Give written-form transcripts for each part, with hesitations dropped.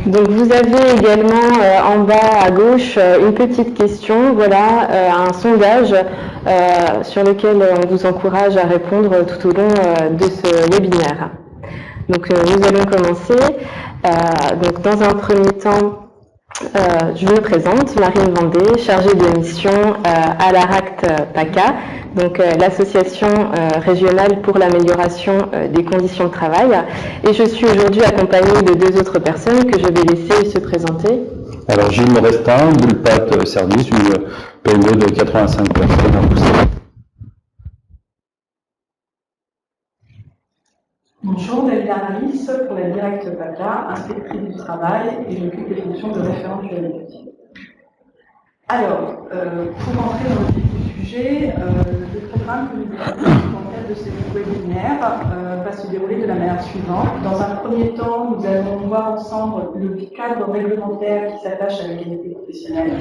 Donc vous avez également en bas à gauche une petite question, voilà, un sondage sur lequel on vous encourage à répondre tout au long de ce webinaire. Donc nous allons commencer. Donc dans un premier temps, je me présente, Marine Vendée, chargée de mission à l'ARACT PACA, donc l'association régionale pour l'amélioration des conditions de travail. Et je suis aujourd'hui accompagnée de deux autres personnes que je vais laisser se présenter. Alors Gilles Morestin, Bullpat Service, une PME de 85 personnes à Bruxelles. Bonjour, Dalila Alice pour la Directe PACA, inspectrice du travail, et j'occupe les fonctions de référente juridique. Alors, pour entrer dans le vif du sujet, le programme que nous définissons dans le cadre de ces webinaires va se dérouler de la manière suivante. Dans un premier temps, nous allons voir ensemble le cadre réglementaire qui s'attache à l'égalité professionnelle.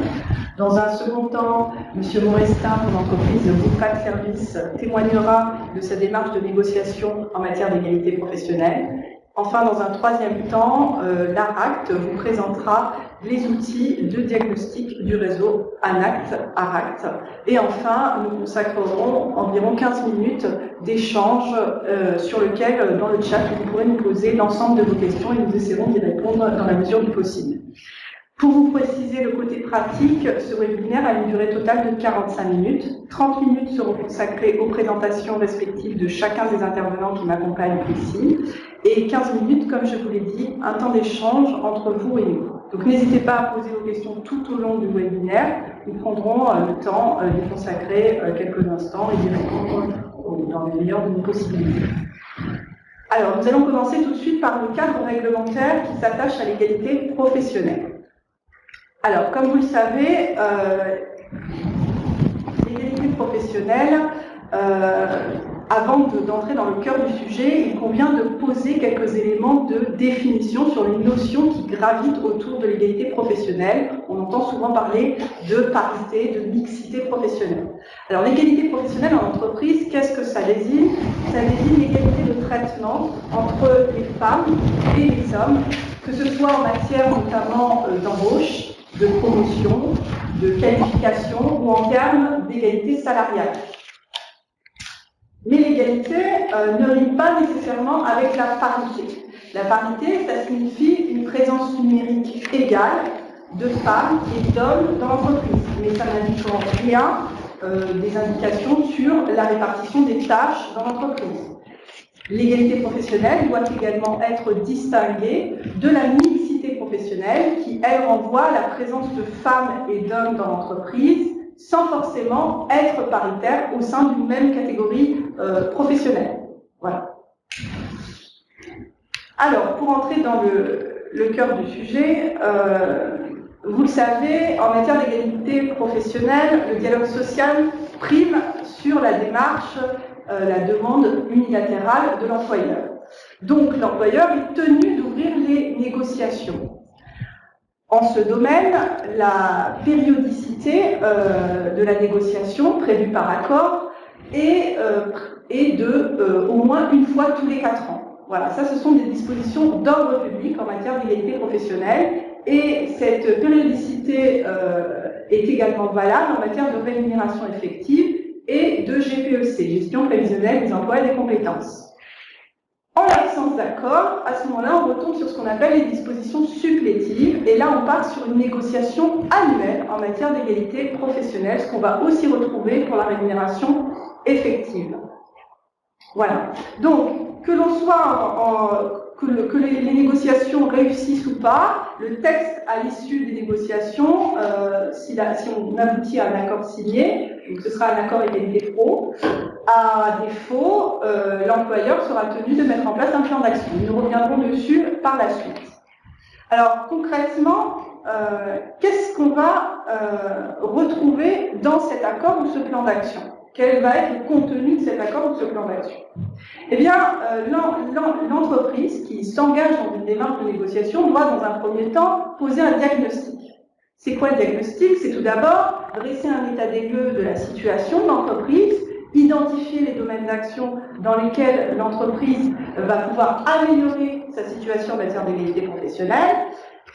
Dans un second temps, M. Morestin, pour l'entreprise Bullpat Service, témoignera de sa démarche de négociation en matière d'égalité professionnelle. Enfin, dans un troisième temps, l'ARACT vous présentera les outils de diagnostic du réseau ANACT-ARACT. Et enfin, nous consacrerons environ 15 minutes d'échange sur lequel, dans le chat, vous pourrez nous poser l'ensemble de vos questions et nous essaierons d'y répondre dans la mesure du possible. Pour vous préciser le côté pratique, ce webinaire a une durée totale de 45 minutes. 30 minutes seront consacrées aux présentations respectives de chacun des intervenants qui m'accompagnent ici. Et 15 minutes, comme je vous l'ai dit, un temps d'échange entre vous et nous. Donc n'hésitez pas à poser vos questions tout au long du webinaire. Nous prendrons le temps d'y consacrer quelques instants et d'y répondre dans les meilleures de nos possibilités. Alors, nous allons commencer tout de suite par le cadre réglementaire qui s'attache à l'égalité professionnelle. Alors, comme vous le savez, l'égalité professionnelle, avant d'entrer dans le cœur du sujet, il convient de poser quelques éléments de définition sur les notions qui gravitent autour de l'égalité professionnelle. On entend souvent parler de parité, de mixité professionnelle. Alors, l'égalité professionnelle en entreprise, qu'est-ce que ça désigne? Ça désigne l'égalité de traitement entre les femmes et les hommes, que ce soit en matière notamment d'embauche, de promotion, de qualification ou en termes d'égalité salariale. Mais l'égalité ne rime pas nécessairement avec la parité. La parité, ça signifie une présence numérique égale de femmes et d'hommes dans l'entreprise. Mais ça n'indique en rien des indications sur la répartition des tâches dans l'entreprise. L'égalité professionnelle doit également être distinguée de la mixité professionnelle qui, elle, renvoie à la présence de femmes et d'hommes dans l'entreprise sans forcément être paritaire au sein d'une même catégorie professionnelle. Voilà. Alors, pour entrer dans le cœur du sujet, vous le savez, en matière d'égalité professionnelle, le dialogue social prime sur la démarche la demande unilatérale de l'employeur. Donc, l'employeur est tenu d'ouvrir les négociations. En ce domaine, la périodicité de la négociation prévue par accord est de au moins une fois tous les 4 ans. Voilà, ça, ce sont des dispositions d'ordre public en matière d'égalité professionnelle et cette périodicité est également valable en matière de rémunération effective et de GPEC, gestion prévisionnelle des emplois et des compétences. En l'absence d'accord, à ce moment-là, on retombe sur ce qu'on appelle les dispositions supplétives, et là, on part sur une négociation annuelle en matière d'égalité professionnelle, ce qu'on va aussi retrouver pour la rémunération effective. Voilà. Donc, que l'on soit que les négociations réussissent ou pas, le texte à l'issue des négociations, si on aboutit à un accord signé, donc ce sera un accord égalité pro, à défaut, l'employeur sera tenu de mettre en place un plan d'action. Nous reviendrons dessus par la suite. Alors concrètement, qu'est-ce qu'on va retrouver dans cet accord ou ce plan d'action? Quel va être le contenu de cet accord ou de ce plan d'action? Eh bien, l'entreprise qui s'engage dans une démarche de négociation doit, dans un premier temps, poser un diagnostic. C'est quoi le diagnostic? C'est tout d'abord dresser un état des lieux de la situation de l'entreprise, identifier les domaines d'action dans lesquels l'entreprise va pouvoir améliorer sa situation en matière d'égalité professionnelle,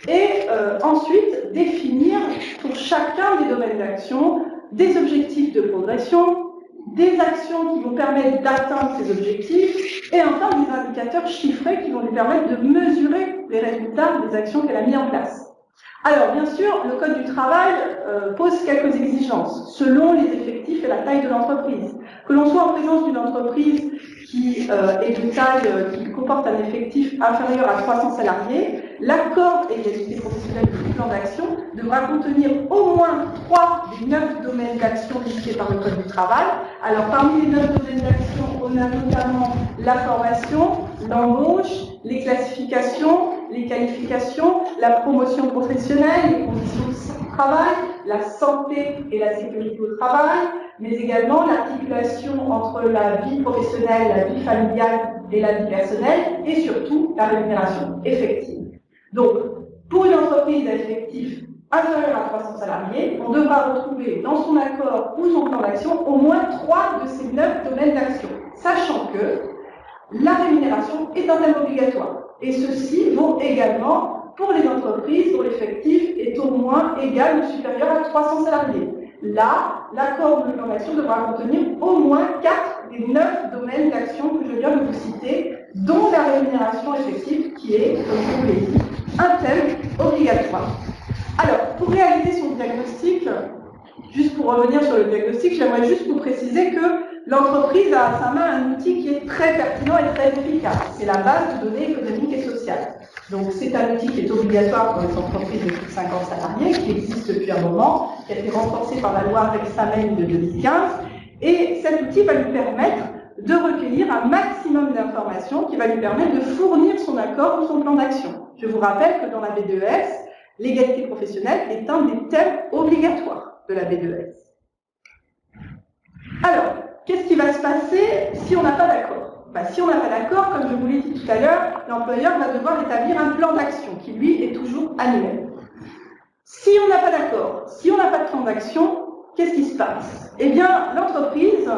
Et ensuite, définir pour chacun des domaines d'action des objectifs de progression, des actions qui vont permettre d'atteindre ces objectifs, et enfin des indicateurs chiffrés qui vont lui permettre de mesurer les résultats des actions qu'elle a mises en place. Alors, bien sûr, le Code du travail pose quelques exigences selon les effectifs et la taille de l'entreprise. Que l'on soit en présence d'une entreprise qui est de taille, qui comporte un effectif inférieur à 300 salariés, l'accord égalité professionnelle du plan d'action devra contenir au moins 3 des 9 domaines d'action listés par le Code du travail. Alors, parmi les 9 domaines d'action, on a notamment la formation, l'embauche, les classifications, les qualifications, la promotion professionnelle, les conditions de travail, la santé et la sécurité au travail, mais également l'articulation entre la vie professionnelle, la vie familiale et la vie personnelle, et surtout la rémunération effective. Donc, pour une entreprise à effectif inférieur à 300 salariés, on devra retrouver dans son accord ou son plan d'action au moins 3 de ces 9 domaines d'action, sachant que la rémunération est un thème obligatoire. Et ceci vaut également pour les entreprises dont l'effectif est au moins égal ou supérieur à 300 salariés. Là, l'accord de plan d'action devra contenir au moins 4 des 9 domaines d'action que je viens de vous citer, dont la rémunération effective qui est, comme je vous l'ai dit, un thème obligatoire. Alors, pour réaliser son diagnostic, juste pour revenir sur le diagnostic, j'aimerais juste vous préciser que l'entreprise a à sa main un outil qui est très pertinent et très efficace. C'est la base de données économiques et sociales. Donc, c'est un outil qui est obligatoire pour les entreprises de plus de 50 salariés, qui existe depuis un moment, qui a été renforcé par la loi Rebsamen de 2015. Et cet outil va lui permettre de recueillir un maximum d'informations qui va lui permettre de fournir son accord ou son plan d'action. Je vous rappelle que dans la B2S, l'égalité professionnelle est un des thèmes obligatoires de la B2S. Alors, qu'est-ce qui va se passer si on n'a pas d'accord? Si on n'a pas d'accord, comme je vous l'ai dit tout à l'heure, l'employeur va devoir établir un plan d'action qui, lui, est toujours annuel. Si on n'a pas d'accord, si on n'a pas de plan d'action, qu'est-ce qui se passe? Eh bien, l'entreprise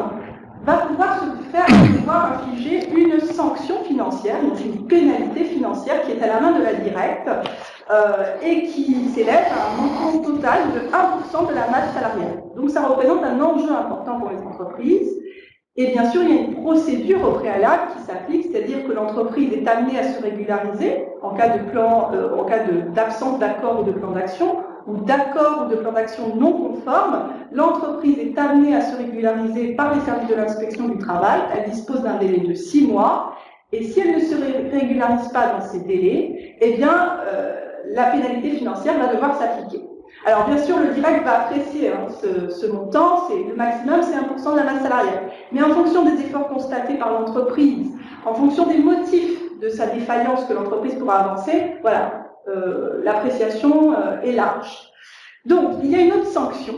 va pouvoir se faire infliger une sanction financière, donc une pénalité financière qui est à la main de la directe et qui s'élève à un montant total de 1% de la masse salariale. Donc ça représente un enjeu important pour les entreprises. Et bien sûr, il y a une procédure au préalable qui s'applique, c'est-à-dire que l'entreprise est amenée à se régulariser en cas d'absence d'accord ou de plan d'action, ou d'accord ou de plan d'action non conforme. L'entreprise est amenée à se régulariser par les services de l'inspection du travail. Elle dispose d'un délai de 6 mois. Et si elle ne se régularise pas dans ces délais, eh bien, la pénalité financière va devoir s'appliquer. Alors, bien sûr, le direct va apprécier ce montant, le maximum, c'est 1% de la masse salariale. Mais en fonction des efforts constatés par l'entreprise, en fonction des motifs de sa défaillance que l'entreprise pourra avancer, voilà, l'appréciation est large. Donc, il y a une autre sanction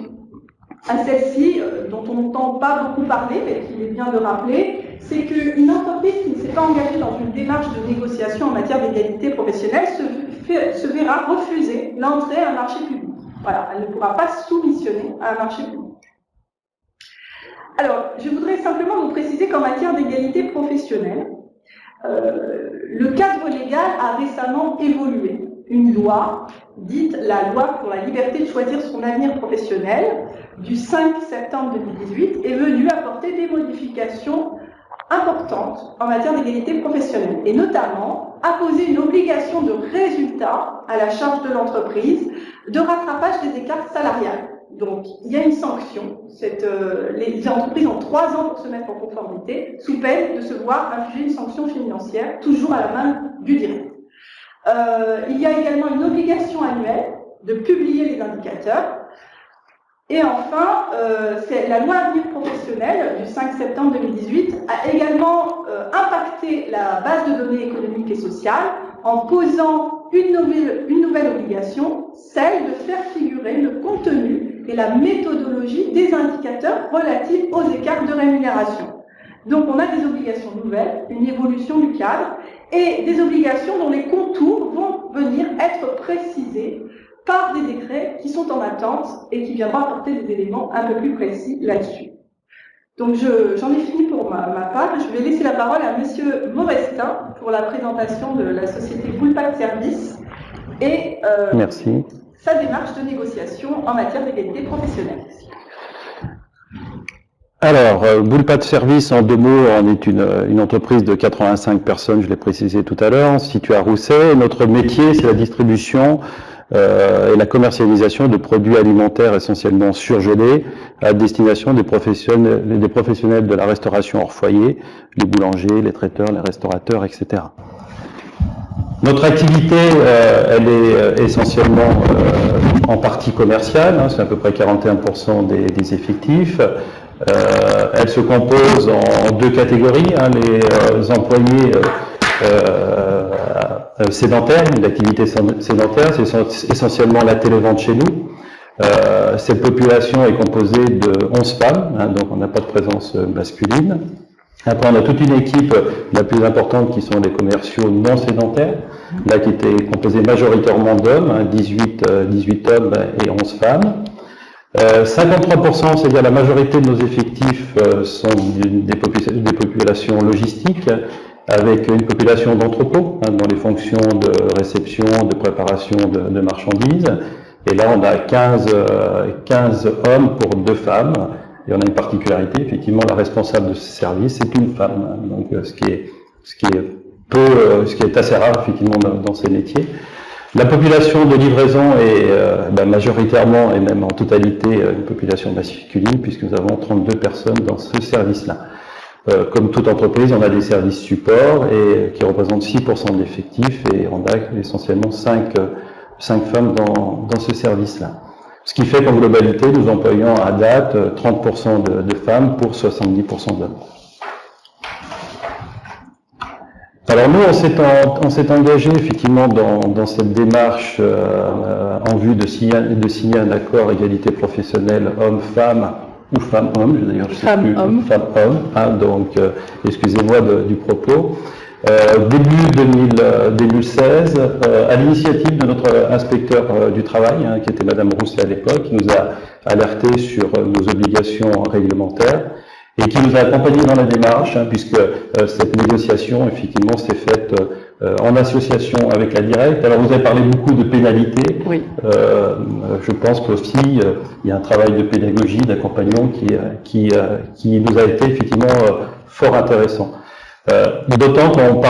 à celle-ci, dont on n'entend pas beaucoup parler, mais qu'il est bien de rappeler, c'est qu'une entreprise qui ne s'est pas engagée dans une démarche de négociation en matière d'égalité professionnelle se verra refuser l'entrée à un marché public. Voilà, elle ne pourra pas soumissionner à un marché public. Alors, je voudrais simplement vous préciser qu'en matière d'égalité professionnelle, le cadre légal a récemment évolué. Une loi, dite la loi pour la liberté de choisir son avenir professionnel, du 5 septembre 2018, est venue apporter des modifications importantes en matière d'égalité professionnelle, et notamment imposer une obligation de résultat à la charge de l'entreprise de rattrapage des écarts salariales. Donc, il y a une sanction. Les entreprises ont 3 ans pour se mettre en conformité, sous peine de se voir infliger une sanction financière, toujours à la main du direct. Il y a également une obligation annuelle de publier les indicateurs. Et enfin, c'est la loi Avenir professionnel du 5 septembre 2018 a également impacté la base de données économiques et sociales en posant une nouvelle obligation, celle de faire figurer le contenu et la méthodologie des indicateurs relatifs aux écarts de rémunération. Donc on a des obligations nouvelles, une évolution du cadre et des obligations dont les contours vont venir être précisés par des décrets qui sont en attente et qui viendront apporter des éléments un peu plus précis là-dessus. Donc j'en ai fini pour ma part. Je vais laisser la parole à Monsieur Maurestin pour la présentation de la société Poulpac Service et Merci. sa démarche de négociation en matière d'égalité professionnelle. Alors, Boulpat Service, en 2 mots, on est une entreprise de 85 personnes, je l'ai précisé tout à l'heure, située à Rousset. Notre métier, c'est la distribution et la commercialisation de produits alimentaires essentiellement surgelés à destination des professionnels de la restauration hors foyer, les boulangers, les traiteurs, les restaurateurs, etc. Notre activité, elle est essentiellement en partie commerciale, hein, c'est à peu près 41% des effectifs. Elle se compose en 2 catégories, hein, les employés sédentaires, l'activité sédentaire, c'est essentiellement la télévente chez nous. Cette population est composée de 11 femmes, hein, donc on n'a pas de présence masculine. Après, on a toute une équipe, la plus importante, qui sont les commerciaux non sédentaires, là qui était composée majoritairement d'hommes, hein, 18 hommes et 11 femmes. 53%, c'est-à-dire la majorité de nos effectifs, sont des populations logistiques, avec une population d'entrepôts, hein, dans les fonctions de réception, de préparation de marchandises. Et là, on a 15 hommes pour 2 femmes. Et on a une particularité, effectivement, la responsable de ce service, c'est une femme. Hein, donc, ce qui est assez rare, effectivement, dans ces métiers. La population de livraison est majoritairement et même en totalité une population masculine, puisque nous avons 32 personnes dans ce service-là. Comme toute entreprise, on a des services support qui représentent 6% de l'effectif, et on a essentiellement 5 femmes dans ce service-là. Ce qui fait qu'en globalité, nous employons à date 30% de femmes pour 70% d'hommes. Alors nous, on s'est engagé effectivement dans cette démarche en vue de signer un accord égalité professionnelle homme-femme ou femme-homme, d'ailleurs je sais plus, femme-homme, hein, donc excusez-moi du propos. Début 2016, à l'initiative de notre inspecteur du travail, hein, qui était Madame Rousset à l'époque, qui nous a alerté sur nos obligations réglementaires et qui nous a accompagnés dans la démarche, hein, puisque cette négociation, effectivement, s'est faite en association avec la Directe. Alors, vous avez parlé beaucoup de pénalités. Oui. Je pense qu'aussi, il y a un travail de pédagogie, d'accompagnement qui nous a été effectivement fort intéressant. D'autant qu'on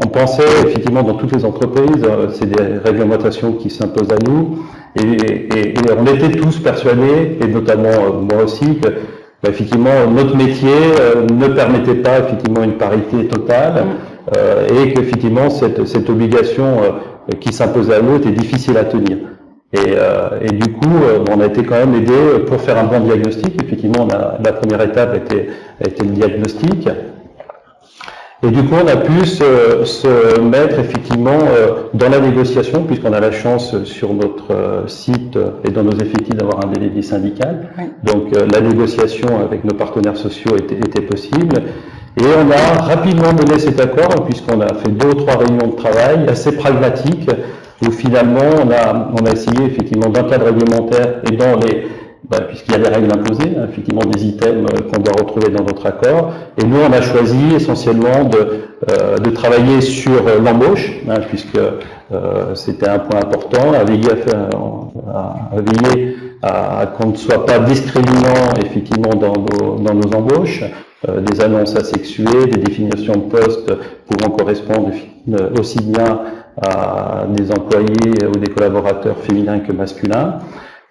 pensait effectivement dans toutes les entreprises, c'est des réglementations qui s'imposent à nous, et on était tous persuadés, et notamment moi aussi, que effectivement notre métier ne permettait pas effectivement une parité totale, et qu'effectivement cette obligation qui s'imposait à nous était difficile à tenir. Et du coup, on a été quand même aidé pour faire un bon diagnostic. Effectivement, la première étape a été le diagnostic. Et du coup, on a pu se mettre effectivement dans la négociation, puisqu'on a la chance sur notre site et dans nos effectifs d'avoir un délégué syndical. Oui. Donc la négociation avec nos partenaires sociaux était possible. Et on a rapidement mené cet accord, puisqu'on a fait 2 ou 3 réunions de travail assez pragmatiques, où finalement on a essayé effectivement dans le cadre réglementaire et dans les puisqu'il y a des règles imposées, hein, effectivement des items qu'on doit retrouver dans notre accord. Et nous, on a choisi essentiellement de travailler sur l'embauche, hein, puisque c'était un point important, à veiller à qu'on ne soit pas discriminant effectivement dans nos embauches, des annonces asexuées, des définitions de postes pouvant correspondre aussi bien à des employés ou des collaborateurs féminins que masculins.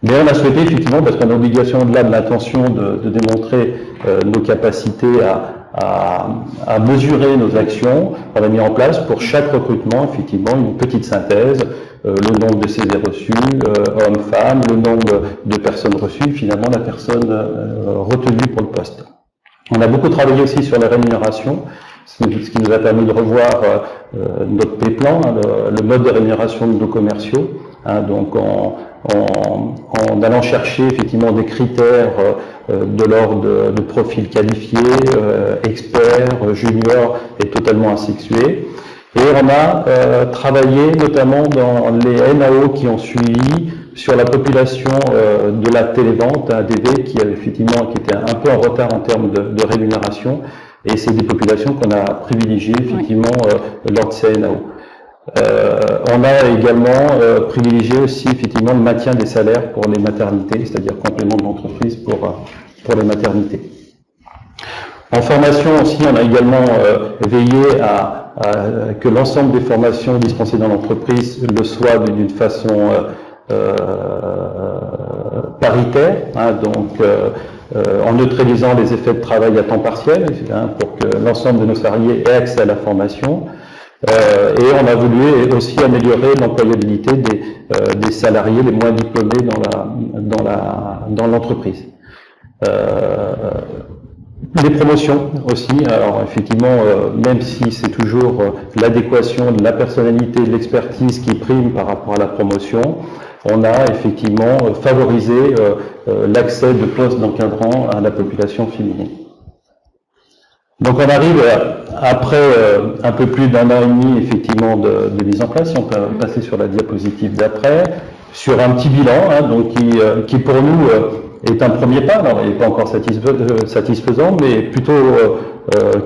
Mais on a souhaité effectivement, parce qu'on a l'obligation au-delà de l'intention de démontrer nos capacités à mesurer nos actions, on a mis en place pour chaque recrutement effectivement une petite synthèse, le nombre de CV reçus, hommes-femmes, le nombre de personnes reçues, finalement la personne retenue pour le poste. On a beaucoup travaillé aussi sur la rémunération, ce qui nous a permis de revoir notre P-plan, hein, le mode de rémunération de nos commerciaux, hein, donc en allant chercher effectivement des critères de l'ordre de profils qualifiés, experts, juniors et totalement asexués. Et on a travaillé notamment dans les NAO qui ont suivi sur la population de la télévente, ADV, qui était un peu en retard en termes de rémunération, et c'est des populations qu'on a privilégiées effectivement lors de ces NAO. On a également privilégié aussi effectivement le maintien des salaires pour les maternités, c'est-à-dire complément de l'entreprise pour les maternités. En formation aussi, on a également veillé à que l'ensemble des formations dispensées dans l'entreprise le soient d'une façon paritaire, hein, donc en neutralisant les effets de travail à temps partiel, hein, pour que l'ensemble de nos salariés aient accès à la formation. Et on a voulu aussi améliorer l'employabilité des salariés les moins diplômés dans l'entreprise. Les promotions aussi, alors effectivement, même si c'est toujours l'adéquation de la personnalité, de l'expertise qui prime par rapport à la promotion, on a effectivement favorisé l'accès de postes d'encadrant à la population féminine. Donc on arrive après un peu plus d'1 an et demi effectivement de mise en place, on peut passer sur la diapositive d'après, sur un petit bilan, hein, donc qui pour nous est un premier pas, alors il n'est pas encore satisfaisant, mais plutôt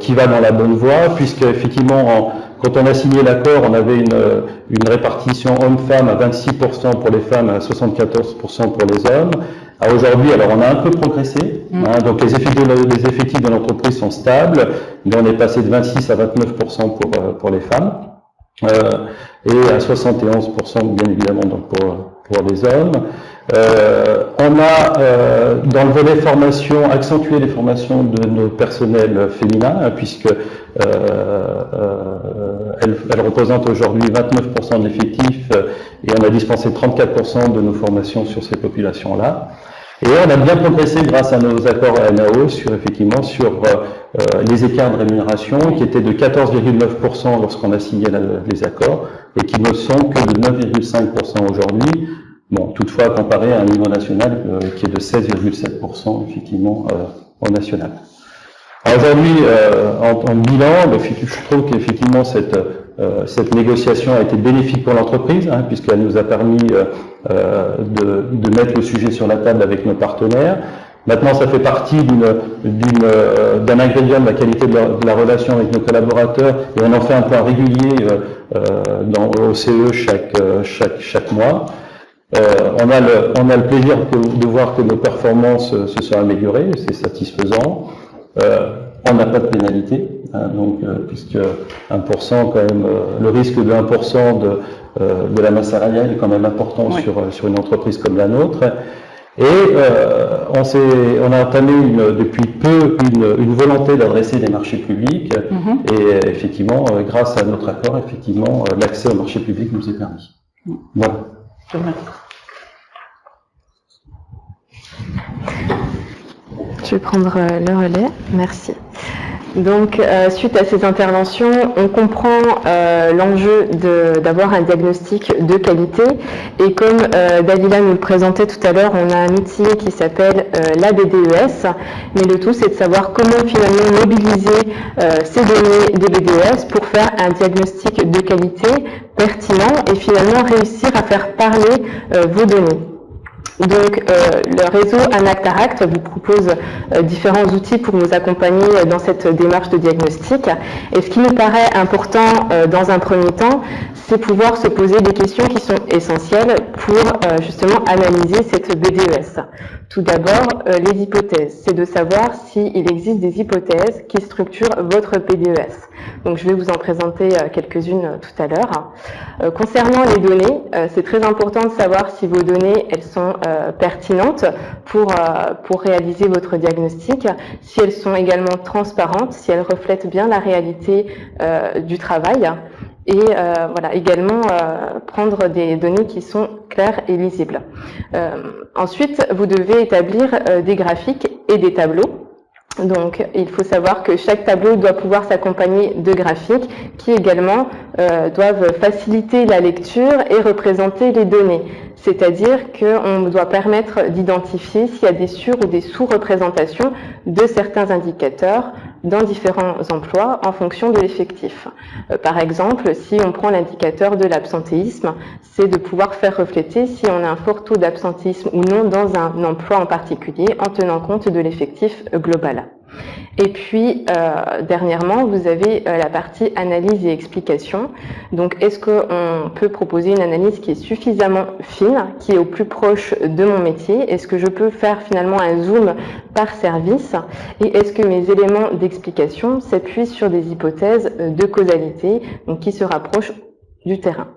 qui va dans la bonne voie, puisque effectivement quand on a signé l'accord, on avait une répartition homme-femme à 26% pour les femmes, à 74% pour les hommes. Aujourd'hui, alors on a un peu progressé, hein, donc les effectifs de l'entreprise sont stables, mais on est passé de 26 à 29% pour les femmes, et à 71% bien évidemment donc pour les hommes. On a dans le volet formation accentué les formations de nos personnels féminins, hein, puisque elles représentent aujourd'hui 29% de l'effectif, et on a dispensé 34% de nos formations sur ces populations-là. Et on a bien progressé grâce à nos accords ANAO sur les écarts de rémunération qui étaient de 14,9% lorsqu'on a signé les accords et qui ne sont que de 9,5% aujourd'hui. Bon, toutefois comparé à un niveau national qui est de 16,7% effectivement au national. Aujourd'hui, en bilan, je trouve qu'effectivement cette négociation a été bénéfique pour l'entreprise, hein, puisqu'elle nous a permis de mettre le sujet sur la table avec nos partenaires. Maintenant, ça fait partie d'un ingrédient de la qualité de la relation avec nos collaborateurs, et on en fait un point régulier au CE chaque mois. On a le plaisir de voir que nos performances se sont améliorées, c'est satisfaisant. On n'a pas de pénalité, hein, donc puisque 1% quand même, le risque de 1% de la masse salariale est quand même important, oui, sur une entreprise comme la nôtre. Et on a entamé depuis peu une volonté d'adresser les marchés publics, et effectivement, grâce à notre accord, effectivement, l'accès aux marchés publics nous est permis. Voilà. Je vais prendre le relais, merci. Donc, suite à ces interventions, on comprend l'enjeu d'avoir un diagnostic de qualité. Et comme Dalila nous le présentait tout à l'heure, on a un outil qui s'appelle la BDES. Mais le tout, c'est de savoir comment finalement mobiliser ces données des BDES pour faire un diagnostic de qualité pertinent et finalement réussir à faire parler vos données. Donc, le réseau Anactaract vous propose différents outils pour nous accompagner dans cette démarche de diagnostic. Et ce qui nous paraît important dans un premier temps, c'est pouvoir se poser des questions qui sont essentielles pour justement analyser cette BDES. Tout d'abord, les hypothèses. C'est de savoir s'il existe des hypothèses qui structurent votre BDES. Donc, je vais vous en présenter quelques-unes tout à l'heure. Concernant les données, c'est très important de savoir si vos données, elles sont pertinentes pour réaliser votre diagnostic, si elles sont également transparentes, si elles reflètent bien la réalité du travail. Et voilà, également prendre des données qui sont claires et lisibles. Ensuite, vous devez établir des graphiques et des tableaux. Donc, il faut savoir que chaque tableau doit pouvoir s'accompagner de graphiques qui également doivent faciliter la lecture et représenter les données. C'est-à-dire qu'on doit permettre d'identifier s'il y a des sur- ou des sous-représentations de certains indicateurs dans différents emplois en fonction de l'effectif. Par exemple, si on prend l'indicateur de l'absentéisme, c'est de pouvoir faire refléter si on a un fort taux d'absentéisme ou non dans un emploi en particulier en tenant compte de l'effectif global. Et puis, dernièrement, vous avez la partie analyse et explication. Donc, est-ce qu'on peut proposer une analyse qui est suffisamment fine, qui est au plus proche de mon métier? Est-ce que je peux faire finalement un zoom par service? Et est-ce que mes éléments d'explication s'appuient sur des hypothèses de causalité, donc qui se rapprochent du terrain?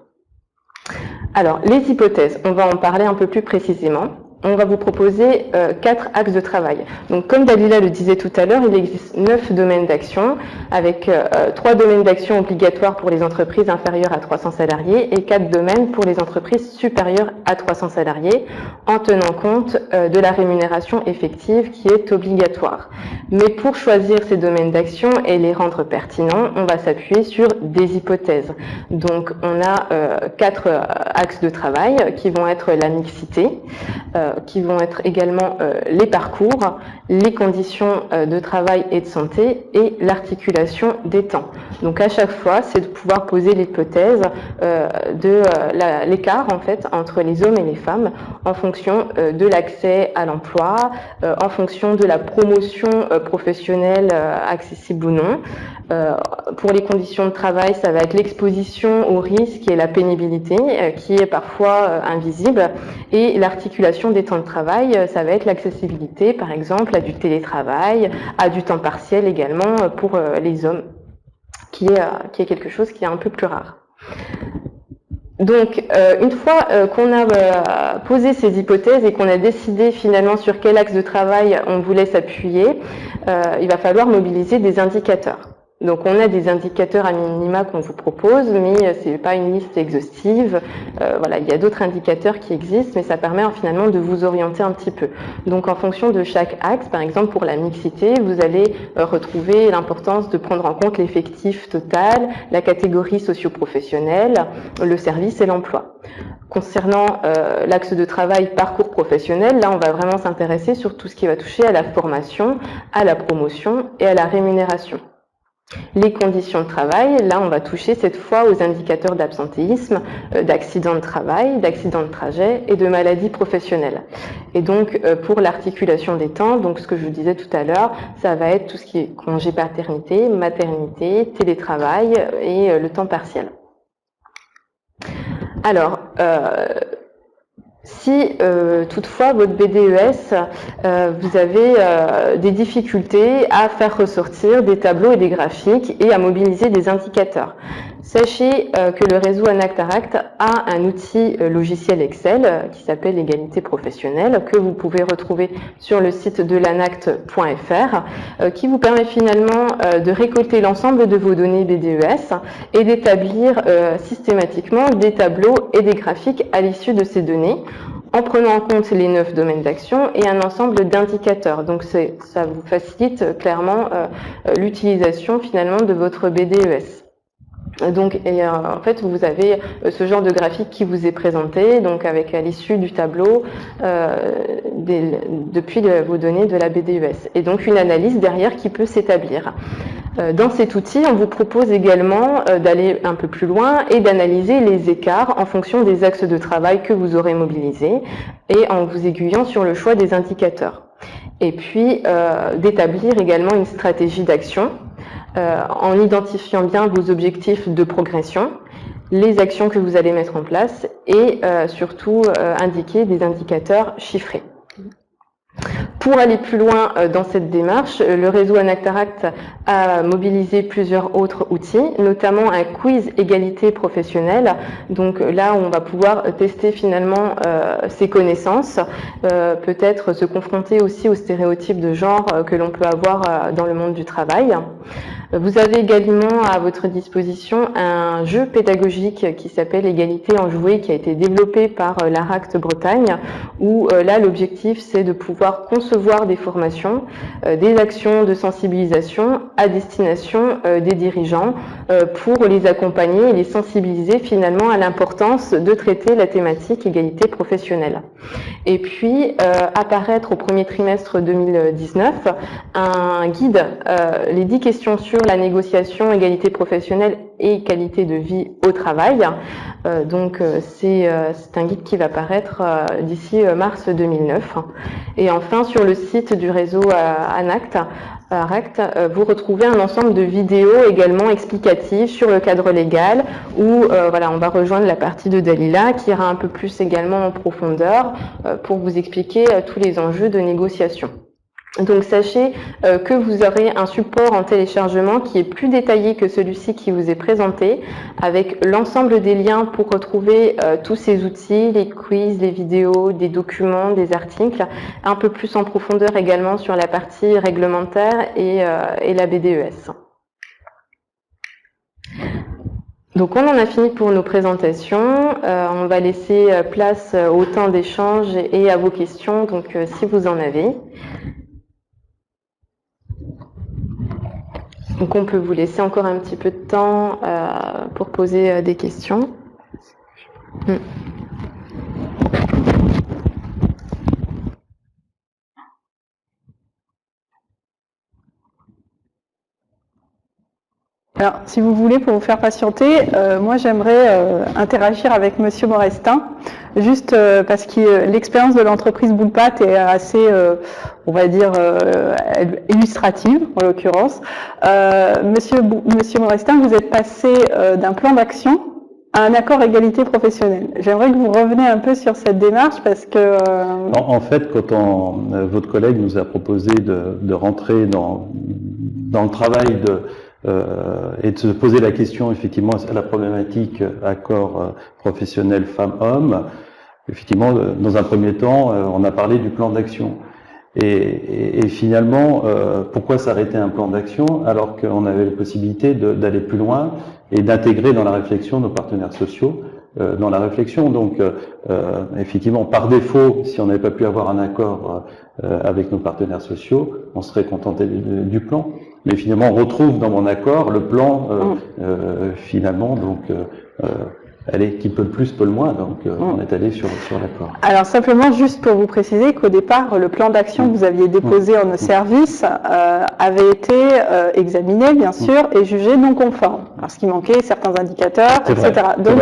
Alors, les hypothèses, on va en parler un peu plus précisément. On va vous proposer 4 axes de travail. Donc, comme Dalila le disait tout à l'heure, il existe 9 domaines d'action, avec 3 domaines d'action obligatoires pour les entreprises inférieures à 300 salariés et 4 domaines pour les entreprises supérieures à 300 salariés, en tenant compte de la rémunération effective qui est obligatoire. Mais pour choisir ces domaines d'action et les rendre pertinents, on va s'appuyer sur des hypothèses. Donc, on a 4 axes de travail qui vont être la mixité, qui vont être également les parcours, les conditions de travail et de santé et l'articulation des temps. Donc à chaque fois, c'est de pouvoir poser l'hypothèse de l'écart en fait entre les hommes et les femmes en fonction de l'accès à l'emploi, en fonction de la promotion professionnelle accessible ou non. Pour les conditions de travail, ça va être l'exposition au risque et la pénibilité qui est parfois invisible, et l'articulation des temps de travail, ça va être l'accessibilité par exemple à du télétravail, à du temps partiel également pour les hommes, qui est quelque chose qui est un peu plus rare. Donc, une fois qu'on a posé ces hypothèses et qu'on a décidé finalement sur quel axe de travail on voulait s'appuyer, il va falloir mobiliser des indicateurs. Donc, on a des indicateurs à minima qu'on vous propose, mais c'est pas une liste exhaustive. Voilà, il y a d'autres indicateurs qui existent, mais ça permet finalement de vous orienter un petit peu. Donc, en fonction de chaque axe, par exemple pour la mixité, vous allez retrouver l'importance de prendre en compte l'effectif total, la catégorie socio-professionnelle, le service et l'emploi. Concernant l'axe de travail parcours professionnel, là, on va vraiment s'intéresser sur tout ce qui va toucher à la formation, à la promotion et à la rémunération. Les conditions de travail, là on va toucher cette fois aux indicateurs d'absentéisme, d'accidents de travail, d'accidents de trajet et de maladies professionnelles. Et donc pour l'articulation des temps, donc ce que je vous disais tout à l'heure, ça va être tout ce qui est congé paternité, maternité, télétravail et le temps partiel. Alors, si toutefois votre BDES, vous avez des difficultés à faire ressortir des tableaux et des graphiques et à mobiliser des indicateurs, sachez que le réseau Anactaract a un outil logiciel Excel qui s'appelle Égalité professionnelle, que vous pouvez retrouver sur le site de l'anact.fr, qui vous permet finalement de récolter l'ensemble de vos données BDES et d'établir systématiquement des tableaux et des graphiques à l'issue de ces données, en prenant en compte les 9 domaines d'action et un ensemble d'indicateurs. Donc ça vous facilite clairement l'utilisation finalement de votre BDES. Donc, en fait, vous avez ce genre de graphique qui vous est présenté, donc avec à l'issue du tableau depuis vos données de la BDES, et donc une analyse derrière qui peut s'établir. Dans cet outil, on vous propose également d'aller un peu plus loin et d'analyser les écarts en fonction des axes de travail que vous aurez mobilisés et en vous aiguillant sur le choix des indicateurs. Et puis, d'établir également une stratégie d'action en identifiant bien vos objectifs de progression, les actions que vous allez mettre en place et surtout indiquer des indicateurs chiffrés. Pour aller plus loin dans cette démarche, le réseau Anactaract a mobilisé plusieurs autres outils, notamment un quiz égalité professionnelle. Donc là, on va pouvoir tester finalement ses connaissances, peut-être se confronter aussi aux stéréotypes de genre que l'on peut avoir dans le monde du travail. Vous avez également à votre disposition un jeu pédagogique qui s'appelle Égalité en jouet, qui a été développé par l'ARACT Bretagne, où là l'objectif c'est de pouvoir concevoir des formations, des actions de sensibilisation à destination des dirigeants pour les accompagner et les sensibiliser finalement à l'importance de traiter la thématique égalité professionnelle. Et puis apparaître au premier trimestre 2019 un guide, les 10 questions sur la négociation, égalité professionnelle et qualité de vie au travail. Donc c'est un guide qui va paraître d'ici mars 2009. Et enfin, sur le site du réseau Anact, RECT, vous retrouvez un ensemble de vidéos également explicatives sur le cadre légal où voilà, on va rejoindre la partie de Dalila qui ira un peu plus également en profondeur pour vous expliquer tous les enjeux de négociation. Donc sachez que vous aurez un support en téléchargement qui est plus détaillé que celui-ci qui vous est présenté, avec l'ensemble des liens pour retrouver tous ces outils, les quiz, les vidéos, des documents, des articles, un peu plus en profondeur également sur la partie réglementaire et la BDES. Donc on en a fini pour nos présentations, on va laisser place au temps d'échange et à vos questions, donc si vous en avez. Donc on peut vous laisser encore un petit peu de temps pour poser des questions. Alors, si vous voulez, pour vous faire patienter, moi j'aimerais interagir avec Monsieur Morestin, juste parce que l'expérience de l'entreprise Boulpat est assez, on va dire, illustrative en l'occurrence. Monsieur Morestin, vous êtes passé d'un plan d'action à un accord égalité professionnelle. J'aimerais que vous reveniez un peu sur cette démarche parce que... En fait, quand votre collègue nous a proposé de rentrer dans le travail et de se poser la question effectivement à la problématique accord professionnel femmes-hommes, effectivement, dans un premier temps, on a parlé du plan d'action. Et finalement, pourquoi s'arrêter à un plan d'action alors qu'on avait la possibilité d'aller plus loin et d'intégrer dans la réflexion nos partenaires sociaux dans la réflexion. Donc, effectivement, par défaut, si on n'avait pas pu avoir un accord avec nos partenaires sociaux, on serait contenté du plan. Mais finalement, on retrouve dans mon accord le plan, finalement, donc, allez, qui peut le plus, peut le moins, donc on est allé sur l'accord. Alors simplement, juste pour vous préciser qu'au départ, le plan d'action que vous aviez déposé en nos services avait été examiné, bien sûr, et jugé non conforme, parce qu'il manquait certains indicateurs, etc. Donc,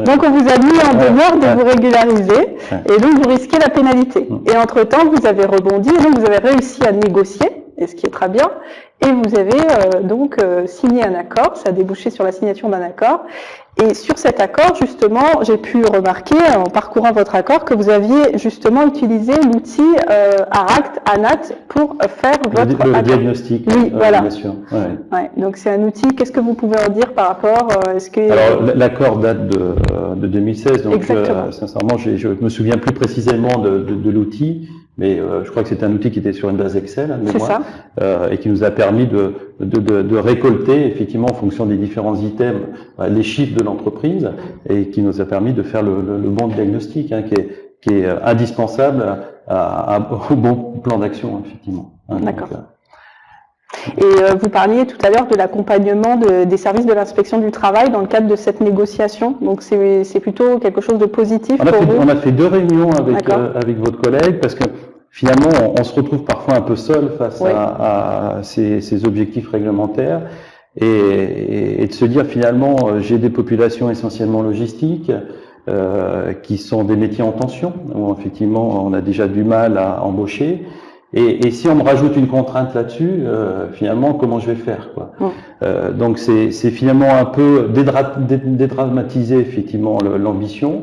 donc on vous a mis en demeure de vous régulariser, et donc vous risquez la pénalité. Et entre-temps, vous avez rebondi, et donc vous avez réussi à négocier, et ce qui est très bien, et vous avez donc signé un accord, ça a débouché sur la signature d'un accord. Et sur cet accord, justement, j'ai pu remarquer, en parcourant votre accord, que vous aviez justement utilisé l'outil ANAT pour faire votre diagnostic. Oui, voilà. Bien sûr. Ouais, donc c'est un outil. Qu'est-ce que vous pouvez en dire par rapport est-ce que... Alors l'accord date de 2016, donc sincèrement, je me souviens plus précisément de l'outil. Mais je crois que c'est un outil qui était sur une base Excel, c'est ça. Et qui nous a permis de récolter effectivement en fonction des différents items les chiffres de l'entreprise et qui nous a permis de faire le bon diagnostic, qui est indispensable au bon plan d'action effectivement. D'accord. Et vous parliez tout à l'heure de l'accompagnement des services de l'inspection du travail dans le cadre de cette négociation. Donc c'est plutôt quelque chose de positif pour vous. On a fait 2 réunions avec votre collègue parce que finalement on se retrouve parfois un peu seul face à ces objectifs réglementaires et de se dire finalement j'ai des populations essentiellement logistiques qui sont des métiers en tension où effectivement on a déjà du mal à embaucher. Et si on me rajoute une contrainte là-dessus, finalement, comment je vais faire, quoi. Donc c'est finalement un peu dédramatiser effectivement l'ambition,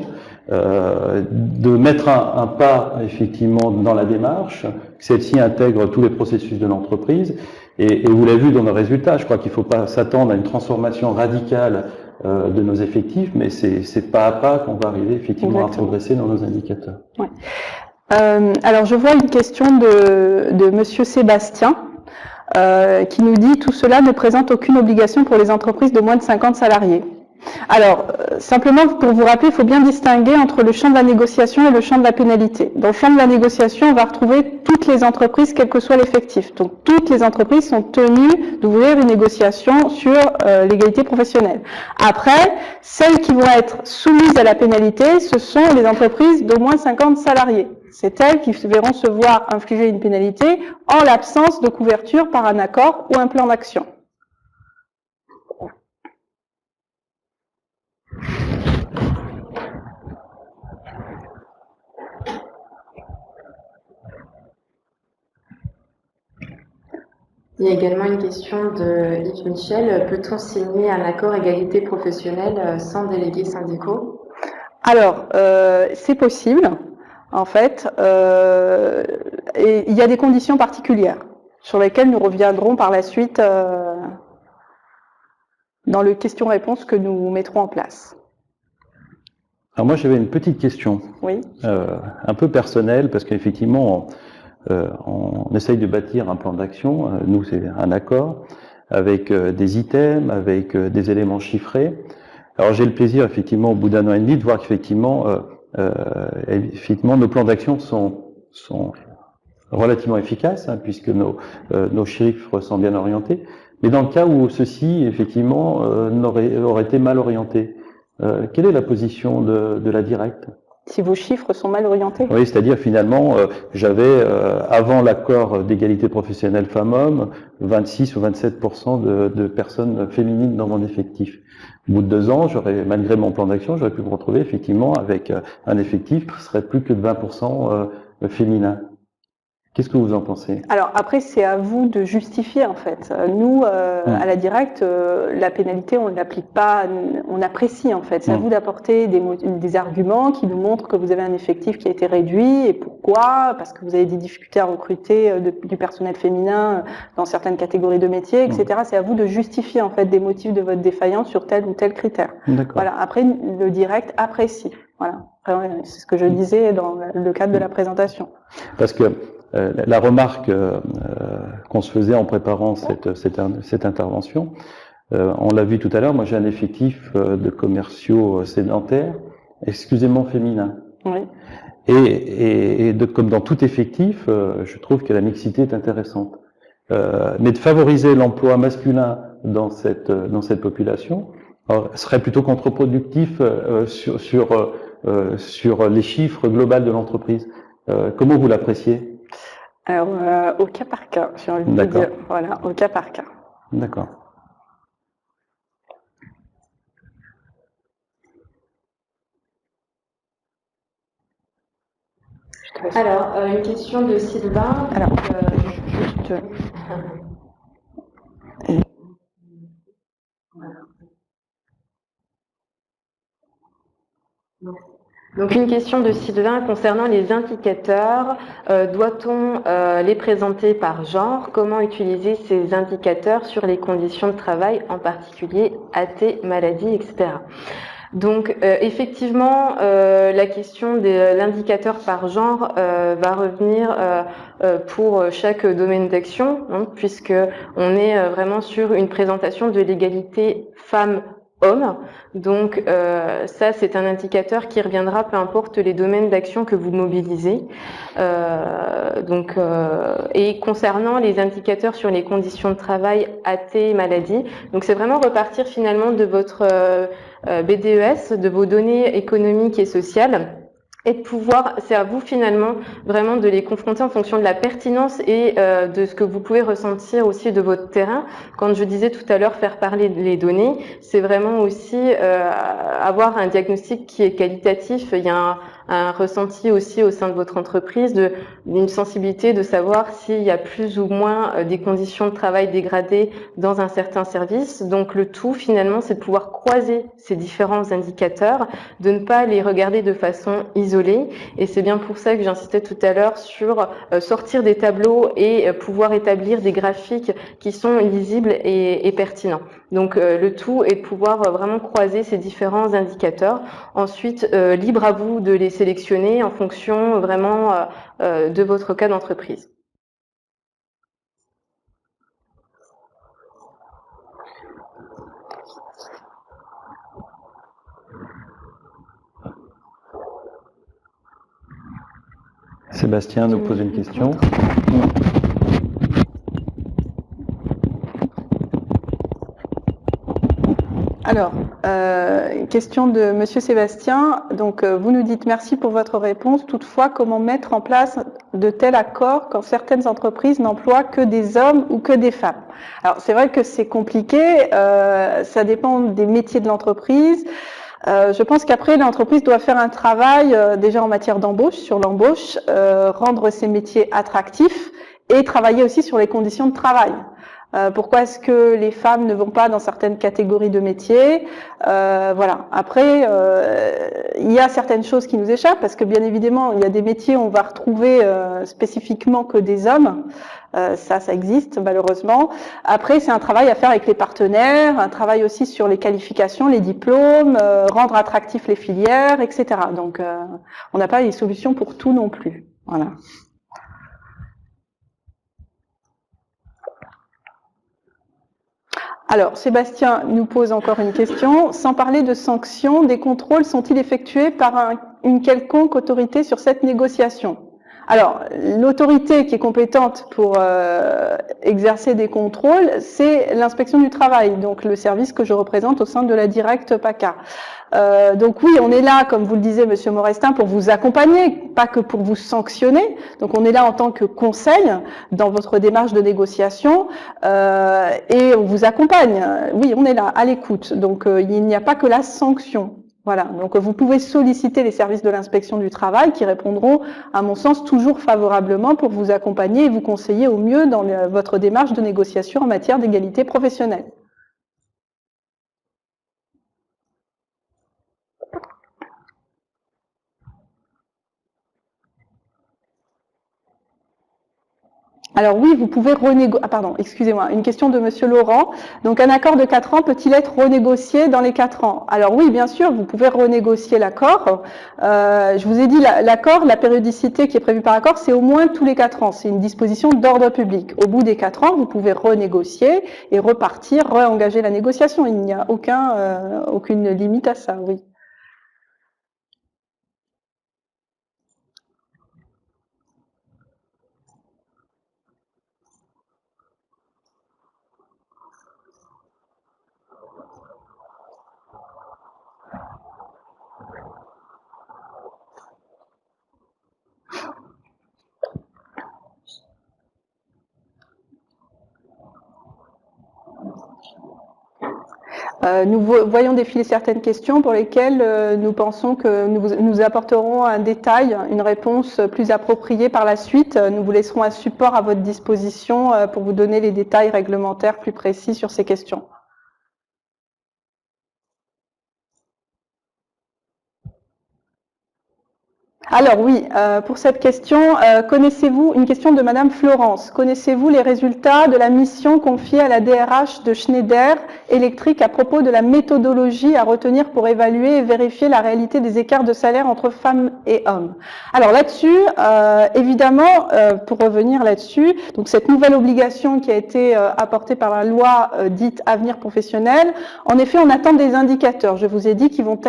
de mettre un pas effectivement dans la démarche, que celle-ci intègre tous les processus de l'entreprise. Et vous l'avez vu dans nos résultats, je crois qu'il ne faut pas s'attendre à une transformation radicale de nos effectifs, mais c'est pas à pas qu'on va arriver effectivement à progresser dans nos indicateurs. Ouais. Alors je vois une question de Monsieur Sébastien qui nous dit « Tout cela ne présente aucune obligation pour les entreprises de moins de 50 salariés ». Alors, simplement pour vous rappeler, il faut bien distinguer entre le champ de la négociation et le champ de la pénalité. Dans le champ de la négociation, on va retrouver toutes les entreprises, quel que soit l'effectif. Donc, toutes les entreprises sont tenues d'ouvrir une négociation sur l'égalité professionnelle. Après, celles qui vont être soumises à la pénalité, ce sont les entreprises d'au moins 50 salariés. C'est elles qui verront se voir infliger une pénalité en l'absence de couverture par un accord ou un plan d'action. Il y a également une question de Yves Michel. Peut-on signer un accord égalité professionnelle sans délégués syndicaux? Alors, c'est possible, en fait, et il y a des conditions particulières sur lesquelles nous reviendrons par la suite dans le question-réponse que nous mettrons en place. Alors moi, j'avais une petite question, Oui. un peu personnelle, parce qu'effectivement, on essaye de bâtir un plan d'action, nous c'est un accord, avec des items, avec des éléments chiffrés. Alors j'ai le plaisir, effectivement, au bout d'un an et demi, de voir qu'effectivement, effectivement, nos plans d'action sont relativement efficaces, hein, puisque nos chiffres sont bien orientés. Mais dans le cas où ceux-ci, effectivement, auraient été mal orientés, quelle est la position de la directe? Si vos chiffres sont mal orientés? Oui, c'est-à-dire finalement, j'avais, avant l'accord d'égalité professionnelle femmes-hommes, 26 ou 27% de personnes féminines dans mon effectif. Au bout de 2 ans, malgré mon plan d'action, j'aurais pu me retrouver effectivement avec un effectif qui serait plus que de 20% féminin. Qu'est-ce que vous en pensez? Alors après, c'est à vous de justifier en fait. Nous, à la directe, la pénalité, on ne l'applique pas, on apprécie en fait. C'est à vous d'apporter des arguments qui nous montrent que vous avez un effectif qui a été réduit et pourquoi, parce que vous avez des difficultés à recruter du personnel féminin dans certaines catégories de métiers, etc. C'est à vous de justifier en fait des motifs de votre défaillance sur tel ou tel critère. Voilà. Après, le direct apprécie. Voilà. C'est ce que je disais dans le cadre de la présentation. Parce que la remarque qu'on se faisait en préparant cette intervention, on l'a vu tout à l'heure, moi j'ai un effectif de commerciaux sédentaires exclusivement féminin. Oui. Et comme dans tout effectif, je trouve que la mixité est intéressante. Mais de favoriser l'emploi masculin dans cette population serait plutôt contre-productif sur les chiffres globaux de l'entreprise. Comment vous l'appréciez? Alors, au cas par cas, j'ai envie de dire. Voilà, au cas par cas. D'accord. Alors, une question de Sylvain. Alors, juste... Donc une question de Sylvain concernant les indicateurs. Doit-on les présenter par genre? Comment utiliser ces indicateurs sur les conditions de travail, en particulier AT, maladie, etc. Donc effectivement, la question de l'indicateur par genre va revenir pour chaque domaine d'action, hein, puisque on est vraiment sur une présentation de l'égalité femmes-hommes. Donc ça, c'est un indicateur qui reviendra peu importe les domaines d'action que vous mobilisez. Et concernant les indicateurs sur les conditions de travail, AT, maladie, donc c'est vraiment repartir finalement de votre BDES, de vos données économiques et sociales, et de pouvoir, c'est à vous finalement vraiment de les confronter en fonction de la pertinence et de ce que vous pouvez ressentir aussi de votre terrain. Quand je disais tout à l'heure faire parler les données, c'est vraiment aussi avoir un diagnostic qui est qualitatif. Il y a un ressenti aussi au sein de votre entreprise, d'une sensibilité de savoir s'il y a plus ou moins des conditions de travail dégradées dans un certain service. Donc le tout finalement, c'est de pouvoir croiser ces différents indicateurs, de ne pas les regarder de façon isolée. Et c'est bien pour ça que j'insistais tout à l'heure sur sortir des tableaux et pouvoir établir des graphiques qui sont lisibles et pertinents. Donc le tout est de pouvoir vraiment croiser ces différents indicateurs. Ensuite, libre à vous de les sélectionner en fonction vraiment de votre cas d'entreprise. Sébastien nous pose une question. Alors, question de Monsieur Sébastien. Donc, vous nous dites merci pour votre réponse. Toutefois, comment mettre en place de tels accords quand certaines entreprises n'emploient que des hommes ou que des femmes? Alors, c'est vrai que c'est compliqué. Ça dépend des métiers de l'entreprise. Je pense qu'après, l'entreprise doit faire un travail déjà en matière d'embauche, sur l'embauche, rendre ces métiers attractifs et travailler aussi sur les conditions de travail. Pourquoi est-ce que les femmes ne vont pas dans certaines catégories de métiers? Voilà. Après, il y a certaines choses qui nous échappent parce que bien évidemment, il y a des métiers où on va retrouver spécifiquement que des hommes. Ça existe malheureusement. Après, c'est un travail à faire avec les partenaires, un travail aussi sur les qualifications, les diplômes, rendre attractifs les filières, etc. Donc, on n'a pas les solutions pour tout non plus. Voilà. Alors, Sébastien nous pose encore une question. Sans parler de sanctions, des contrôles sont-ils effectués par une quelconque autorité sur cette négociation? Alors, l'autorité qui est compétente pour exercer des contrôles, c'est l'inspection du travail, donc le service que je représente au sein de la Directe PACA. Donc oui, on est là, comme vous le disiez, Monsieur Morestin, pour vous accompagner, pas que pour vous sanctionner. Donc on est là en tant que conseil dans votre démarche de négociation et on vous accompagne. Oui, on est là, à l'écoute. Donc il n'y a pas que la sanction. Voilà, donc vous pouvez solliciter les services de l'inspection du travail qui répondront, à mon sens, toujours favorablement pour vous accompagner et vous conseiller au mieux dans votre démarche de négociation en matière d'égalité professionnelle. Alors oui, vous pouvez renégocier. Ah pardon, excusez-moi, une question de Monsieur Laurent. Donc un accord de 4 ans peut-il être renégocié dans les 4 ans? Alors oui, bien sûr, vous pouvez renégocier l'accord. Je vous ai dit, l'accord, la périodicité qui est prévue par accord, c'est au moins tous les 4 ans. C'est une disposition d'ordre public. Au bout des 4 ans, vous pouvez renégocier et repartir, re-engager la négociation. Il n'y a aucune limite à ça, oui. Nous voyons défiler certaines questions pour lesquelles nous pensons que nous apporterons un détail, une réponse plus appropriée par la suite. Nous vous laisserons un support à votre disposition pour vous donner les détails réglementaires plus précis sur ces questions. Alors oui, pour cette question, connaissez-vous, une question de Madame Florence, connaissez-vous les résultats de la mission confiée à la DRH de Schneider Electric à propos de la méthodologie à retenir pour évaluer et vérifier la réalité des écarts de salaire entre femmes et hommes? Alors là-dessus, évidemment, pour revenir là-dessus, donc cette nouvelle obligation qui a été apportée par la loi dite Avenir professionnel, en effet, on attend des indicateurs. Je vous ai dit qu'ils vont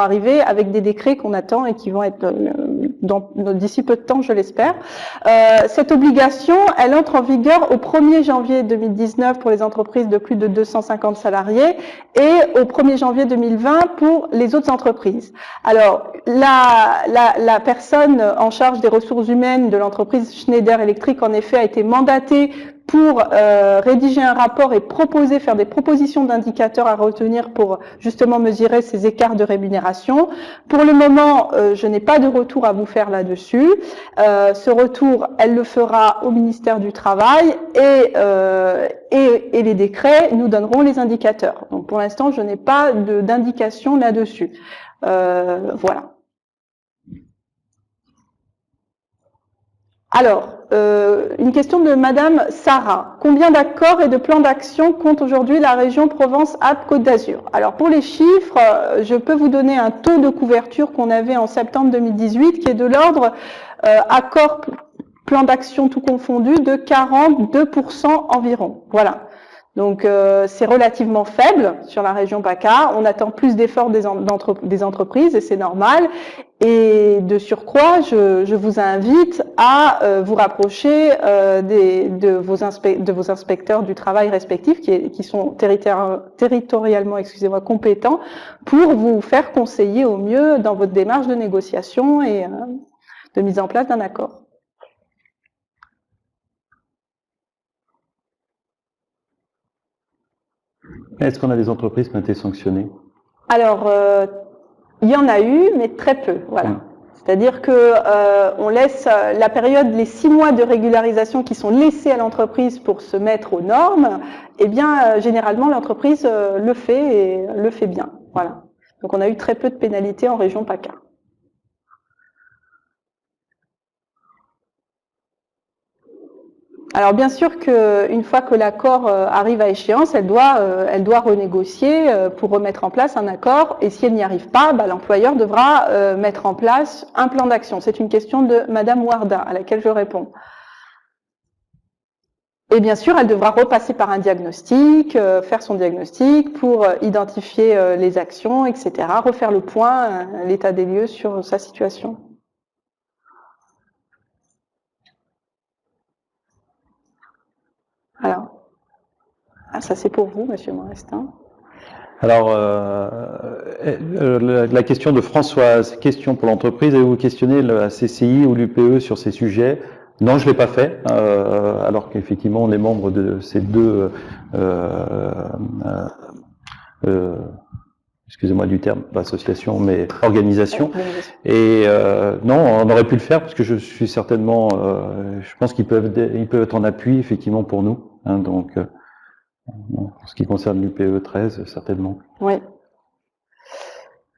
arriver avec des décrets qu'on attend et qui vont être d'ici peu de temps, je l'espère. Cette obligation, elle entre en vigueur au 1er janvier 2019 pour les entreprises de plus de 250 salariés et au 1er janvier 2020 pour les autres entreprises. Alors, la personne en charge des ressources humaines de l'entreprise Schneider Electric, en effet, a été mandatée pour rédiger un rapport et faire des propositions d'indicateurs à retenir pour justement mesurer ces écarts de rémunération. Pour le moment, je n'ai pas de retour à vous faire là-dessus. Ce retour, elle le fera au ministère du Travail et les décrets nous donneront les indicateurs. Donc pour l'instant, je n'ai pas d'indication là-dessus. Voilà. Alors, une question de Madame Sarah. Combien d'accords et de plans d'action compte aujourd'hui la région Provence-Alpes-Côte d'Azur? Alors, pour les chiffres, je peux vous donner un taux de couverture qu'on avait en septembre 2018 qui est de l'ordre accord, plan d'action tout confondu de 42% environ. Voilà. Donc, c'est relativement faible sur la région PACA. On attend plus d'efforts des entreprises et c'est normal. Et de surcroît, je vous invite à vous rapprocher de vos inspecteurs du travail respectifs qui sont territorialement compétents pour vous faire conseiller au mieux dans votre démarche de négociation et de mise en place d'un accord. Est-ce qu'on a des entreprises qui ont été sanctionnées? Alors, il y en a eu, mais très peu, voilà. C'est-à-dire que on laisse la période, les 6 mois de régularisation qui sont laissés à l'entreprise pour se mettre aux normes, eh bien, généralement, l'entreprise le fait et le fait bien. Voilà. Donc, on a eu très peu de pénalités en région PACA. Alors bien sûr qu'une fois que l'accord arrive à échéance, elle doit renégocier pour remettre en place un accord, et si elle n'y arrive pas, l'employeur devra mettre en place un plan d'action. C'est une question de Madame Warda à laquelle je réponds. Et bien sûr, elle devra repasser par un diagnostic, faire son diagnostic pour identifier les actions, etc., refaire le point, l'état des lieux sur sa situation. Alors, ça c'est pour vous, Monsieur Morestin. Alors, la question de Françoise, question pour l'entreprise, avez-vous questionné la CCI ou l'UPE sur ces sujets? Non, je ne l'ai pas fait, alors qu'effectivement on est membre de ces deux, excusez-moi du terme, pas association, mais organisation. Et non, on aurait pu le faire parce que je suis certainement, je pense qu'ils peuvent être en appui effectivement pour nous. Hein, donc, en ce qui concerne l'UPE 13, certainement. Oui.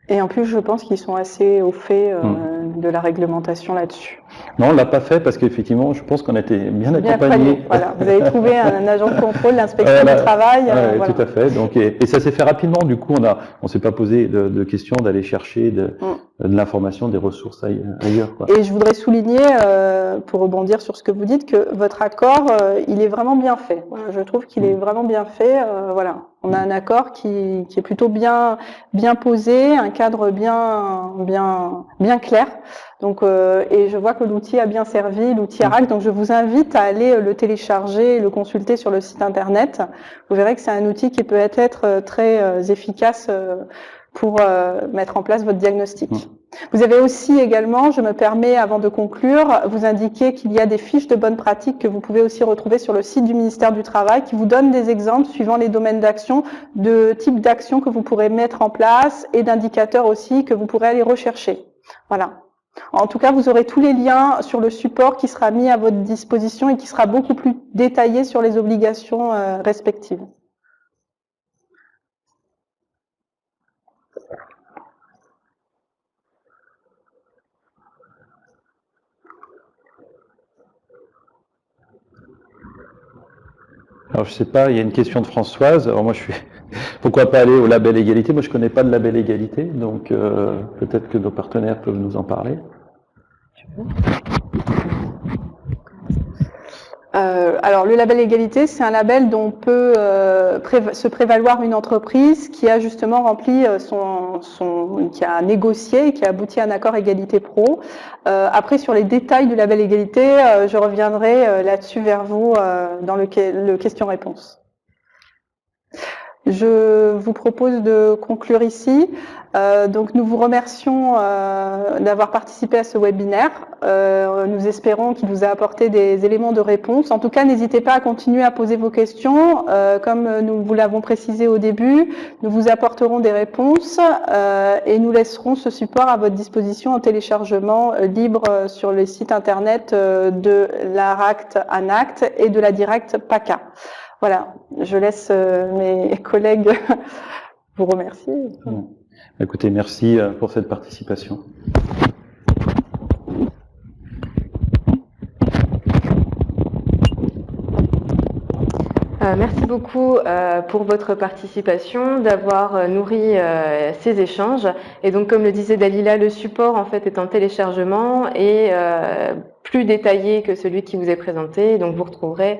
Et en plus, je pense qu'ils sont assez au fait de la réglementation là-dessus. Non, on l'a pas fait parce qu'effectivement, je pense qu'on a été bien accompagnés. Voilà, vous avez trouvé un agent de contrôle, l'inspection du travail. Voilà. Tout à fait. Donc, et ça s'est fait rapidement. Du coup, on s'est pas posé de questions d'aller chercher de l'information, des ressources ailleurs. Quoi. Et je voudrais souligner, pour rebondir sur ce que vous dites, que votre accord, il est vraiment bien fait. Voilà, je trouve qu'il est vraiment bien fait. Voilà, on a un accord qui est plutôt bien posé, un cadre bien clair. Donc, et je vois que l'outil a bien servi, l'outil ARAC. Donc, je vous invite à aller le télécharger et le consulter sur le site internet. Vous verrez que c'est un outil qui peut être très efficace pour mettre en place votre diagnostic. Vous avez aussi également, je me permets avant de conclure, vous indiquer qu'il y a des fiches de bonnes pratiques que vous pouvez aussi retrouver sur le site du ministère du Travail qui vous donnent des exemples suivant les domaines d'action, de types d'actions que vous pourrez mettre en place et d'indicateurs aussi que vous pourrez aller rechercher. Voilà. En tout cas, vous aurez tous les liens sur le support qui sera mis à votre disposition et qui sera beaucoup plus détaillé sur les obligations respectives. Alors, je sais pas, il y a une question de Françoise. Alors, moi, pourquoi pas aller au label égalité? Moi, je connais pas de label égalité, donc peut-être que nos partenaires peuvent nous en parler. Alors, le label égalité, c'est un label dont peut se prévaloir une entreprise qui a justement rempli qui a négocié et qui a abouti à un accord égalité pro. Après, sur les détails du label égalité, je reviendrai là-dessus vers vous dans le question-réponse. Je vous propose de conclure ici. Donc nous vous remercions d'avoir participé à ce webinaire. Nous espérons qu'il vous a apporté des éléments de réponse. En tout cas, n'hésitez pas à continuer à poser vos questions. Comme nous vous l'avons précisé au début, nous vous apporterons des réponses et nous laisserons ce support à votre disposition en téléchargement libre sur les sites internet de l'ARACT ANACT et de la Direct PACA. Voilà, je laisse mes collègues vous remercier. Écoutez, merci pour cette participation. Merci beaucoup pour votre participation, d'avoir nourri ces échanges. Et donc, comme le disait Dalila, le support en fait est en téléchargement et plus détaillé que celui qui vous est présenté. Donc, vous retrouverez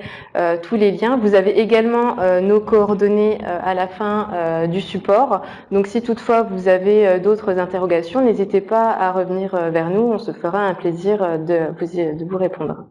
tous les liens. Vous avez également nos coordonnées à la fin du support. Donc, si toutefois vous avez d'autres interrogations, n'hésitez pas à revenir vers nous. On se fera un plaisir de vous répondre.